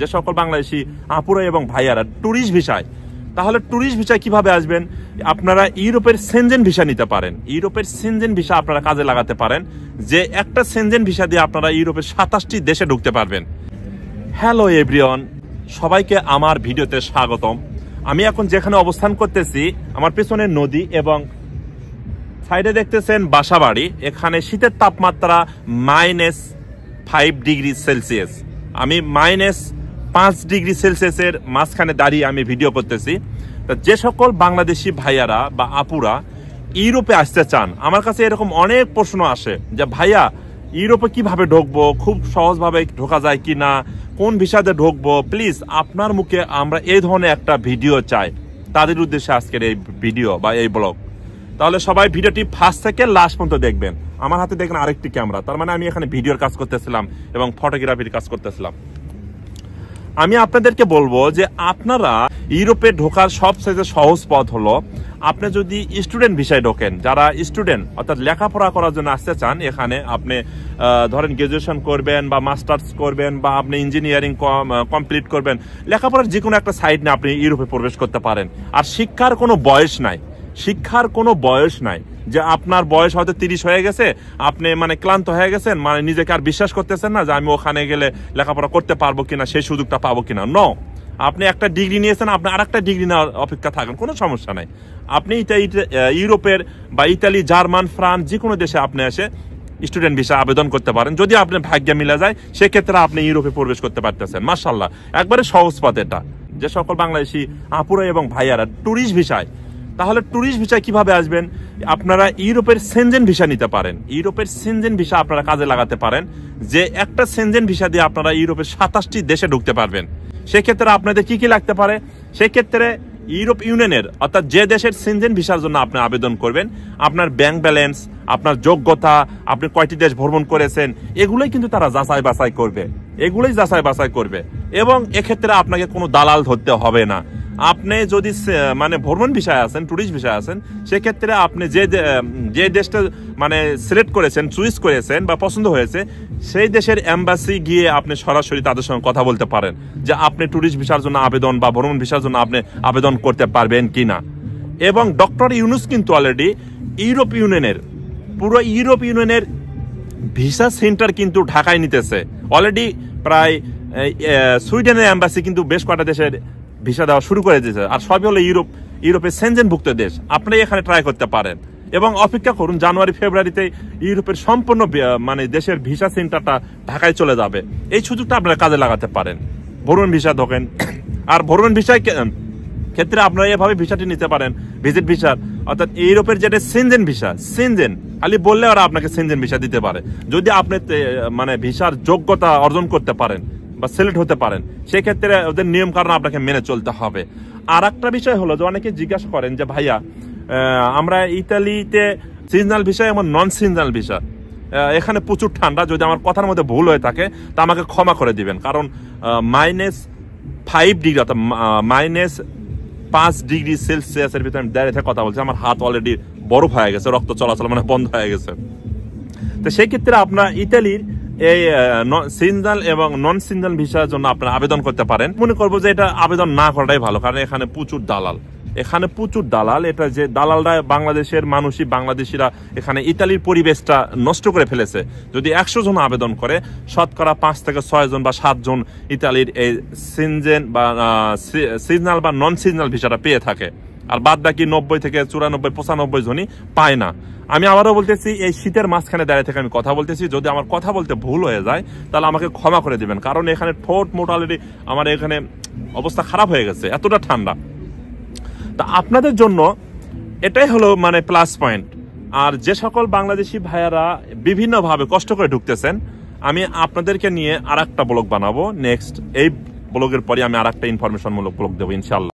যে সকল বাংলাদেশি আপুরা এবং ভাইয়ারা ট্যুরিস্ট ভিসায়, তাহলে ট্যুরিস্ট ভিসায় কিভাবে আসবেন? আপনারা ইউরোপের সেনজেন ভিসা নিতে পারেন। ইউরোপের সেনজেন ভিসা আপনারা কাজে লাগাতে পারেন, যে একটা সেনজেন ভিসা দিয়ে আপনারা ইউরোপের 27টি দেশে ঢুকতে পারবেন। হ্যালো এভরিওয়ান, সবাইকে আমার ভিডিওতে স্বাগতম। আমি এখন যেখানে অবস্থান করতেছি, আমার পেছনে নদী এবং সাইডে দেখতেছেন বাসাবাড়ি। এখানে শীতের তাপমাত্রা -5 ডিগ্রি সেলসিয়াস। আমি -5 ডিগ্রি সেলসিয়াসের মাঝখানে দাঁড়িয়ে আমি ভিডিও করতেছি। তা যে সকল বাংলাদেশি ভাইয়ারা বা আপুরা ইউরোপে আসতে চান, আমার কাছে এরকম অনেক প্রশ্ন আসে যে ভাইয়া ইউরোপে কিভাবে ঢুকবো, খুব সহজভাবে ঢোকা যায় কিনা, কোন ভিসাতে ঢুকবো, প্লিজ আপনার মুখে আমরা এই ধরনের একটা ভিডিও চাই। তাদের উদ্দেশ্যে আজকের এই ভিডিও বা এই ব্লগ। তাহলে সবাই ভিডিওটি ফার্স্ট থেকে লাস্ট পর্যন্ত দেখবেন। আমার হাতে দেখেন আরেকটি ক্যামেরা, তার মানে আমি এখানে ভিডিওর কাজ করতেছিলাম এবং ফটোগ্রাফির কাজ করতেছিলাম। আমি আপনাদেরকে বলবো যে আপনারা ইউরোপে ঢোকার সবচেয়ে সহজ পথ হলো, আপনি যদি স্টুডেন্ট ভিসায় ঢোকেন, যারা স্টুডেন্ট অর্থাৎ লেখাপড়া করার জন্য আসতে চান, এখানে আপনি ধরেন গ্রাজুয়েশন করবেন বা মাস্টার্স করবেন বা আপনি ইঞ্জিনিয়ারিং কমপ্লিট করবেন, লেখাপড়ার যে কোনো একটা সাইড নিয়ে আপনি ইউরোপে প্রবেশ করতে পারেন। আর শিক্ষার কোনো বয়স নাই, শিক্ষার কোনো বয়স নাই যে আপনার বয়স হয়তো 30 হয়ে গেছে, আপনি মানে ক্লান্ত হয়ে গেছেন, মানে নিজেকে আর বিশ্বাস করতেছেন না যে আমি ওখানে গেলে লেখাপড়া করতে পারবো কিনা, সেই সুযোগটা পাবো কিনা। নো, আপনি একটা ডিগ্রি নিয়েছেন, আপনি আর একটা ডিগ্রি নেওয়ার অপেক্ষা থাকেন, কোনো সমস্যা নাই। আপনি ইউরোপের বা ইতালি, জার্মান, ফ্রান্স যে কোনো দেশে আপনি এসে স্টুডেন্ট ভিসা আবেদন করতে পারেন। যদি আপনার ভাগ্যে মিলে যায়, সেক্ষেত্রে আপনি ইউরোপে প্রবেশ করতে পারতেছেন। মাশাআল্লাহ, একবারে সহজ পথ এটা। যে সকল বাংলাদেশি আপুরা এবং ভাইয়ারা ট্যুরিস্ট ভিসায়, তাহলে ট্যুরিস্ট ভিসায় কিভাবে আসবেন? আপনারা ইউরোপের সেনজেন ভিসা নিতে পারেন। ইউরোপের সেনজেন ভিসা আপনারা কাজে লাগাতে পারেন, যে একটা সেনজেন ভিসা দিয়ে আপনারা ইউরোপের 27টি দেশে ঢুকতে পারবেন। সেক্ষেত্রে আপনাদের কি কি লাগতে পারে? সেক্ষেত্রে ইউরোপ ইউনিয়নের অর্থাৎ যে দেশের সেনজেন ভিসার জন্য আপনি আবেদন করবেন, আপনার ব্যাংক ব্যালেন্স, আপনার যোগ্যতা, আপনি কয়টি দেশ ভ্রমণ করেছেন, এগুলোই কিন্তু তারা যাচাই বাছাই করবে, এগুলোই যাচাই বাছাই করবে। এবং এক্ষেত্রে আপনাকে কোনো দালাল ধরতে হবে না। আপনি যদি মানে ভ্রমণ ভিসায় আছেন, ট্যুরিস্ট ভিসায় আছেন, সেক্ষেত্রে আপনি যে দেশটা মানে সিলেক্ট করেছেন, চুইস করেছেন বা পছন্দ হয়েছে, সেই দেশের এম্বাসি গিয়ে আপনি সরাসরি তাদের সঙ্গে কথা বলতে পারেন যে আপনি ট্যুরিস্ট ভিসার জন্য আবেদন বা ভ্রমণ ভিসার জন্য আপনি আবেদন করতে পারবেন কিনা। এবং ডক্টর ইউনুস কিন্তু অলরেডি ইউরোপ ইউনিয়নের, পুরো ইউরোপ ইউনিয়নের ভিসা সেন্টার কিন্তু ঢাকায় নিতেছে অলরেডি। প্রায় সুইডেনের এম্বাসি কিন্তু বেশ কয়েকটা দেশের ভিসা দেওয়া শুরু করে দিয়েছে। আর সবই হলো ইউরোপের সেনজেনভুক্ত দেশ। আপনি এখানে ট্রাই করতে পারেন এবং অপেক্ষা করুন, জানুয়ারি ফেব্রুয়ারিতে ইউরোপের সম্পূর্ণ মানে দেশের ভিসা সেন্টারটা ঢাকায় চলে যাবে। এই সুযোগটা আপনারা কাজে লাগাতে পারেন। ভ্রমণ ভিসা ঢোকেন, আর ভ্রমণ ভিসায় ক্ষেত্রে আপনারা এভাবে ভিসাটি নিতে পারেন, ভিজিট ভিসা, অর্থাৎ ইউরোপের যেটা সেনজেন ভিসা, সেনজেন খালি বললে ওরা আপনাকে সেনজেন ভিসা দিতে পারে, যদি আপনি মানে ভিসার যোগ্যতা অর্জন করতে পারেন বা সিলেক্ট হতে পারেন। সেক্ষেত্রে ওদের নিয়ম কারণ আপনাকে মেনে চলতে হবে। আর একটা বিষয় হলো যে অনেকে জিজ্ঞাসা করেন যে ভাইয়া আমরা ইতালিতে সিজনাল ভিসা এবং নন সিজনাল ভিসা, এখানে প্রচুর ঠান্ডা, যদি আমার কথার মধ্যে ভুল হয়ে থাকে তা আমাকে ক্ষমা করে দিবেন। কারণ -5 ডিগ্রি অর্থাৎ -5 ডিগ্রি সেলসিয়াসের ভিতরে আমি দাঁড়িয়ে থেকে কথা বলছি, আমার হাত অলরেডি বরফ হয়ে গেছে, রক্ত চলাচল মানে বন্ধ হয়ে গেছে। তো সেই ক্ষেত্রে আপনার ইতালির এই সিজনাল এবং নন সিজনাল ভিসার জন্য আপনারা আবেদন করতে পারেন। মনে করবো যে এটা আবেদন না করাটাই ভালো, কারণ এখানে প্রচুর দালাল, এটা যে দালালরা বাংলাদেশের মানুষই, বাংলাদেশিরা এখানে ইতালির পরিবেশটা নষ্ট করে ফেলেছে। যদি 100 জন আবেদন করে, শতকরা 5 থেকে 6 জন বা 7 জন ইতালির এই সিনজেন বা সিজনাল বা নন সিজনাল ভিসাটা পেয়ে থাকে, আর বাদ বাকি 90 থেকে 94, 95 জনই পায় না। আমি আবারও বলতেছি, এই শীতের মাঝখানে দাঁড়িয়ে থেকে আমি কথা বলতেছি, যদি আমার কথা বলতে ভুল হয়ে যায় তাহলে আমাকে ক্ষমা করে দিবেন, কারণ এখানে ঠোঁট মোটালিটি আমার এখানে অবস্থা খারাপ হয়ে গেছে, এতটা ঠান্ডা। তা আপনাদের জন্য এটাই হলো মানে প্লাস পয়েন্ট। আর যে সকল বাংলাদেশি ভাইয়ারা বিভিন্নভাবে কষ্ট করে ঢুকতেছেন, আমি আপনাদেরকে নিয়ে আর একটা ব্লগ বানাবো নেক্সট। এই ব্লগের পরে আমি আর একটা ইনফরমেশনমূলক ব্লগ দেবো ইনশাল্লাহ।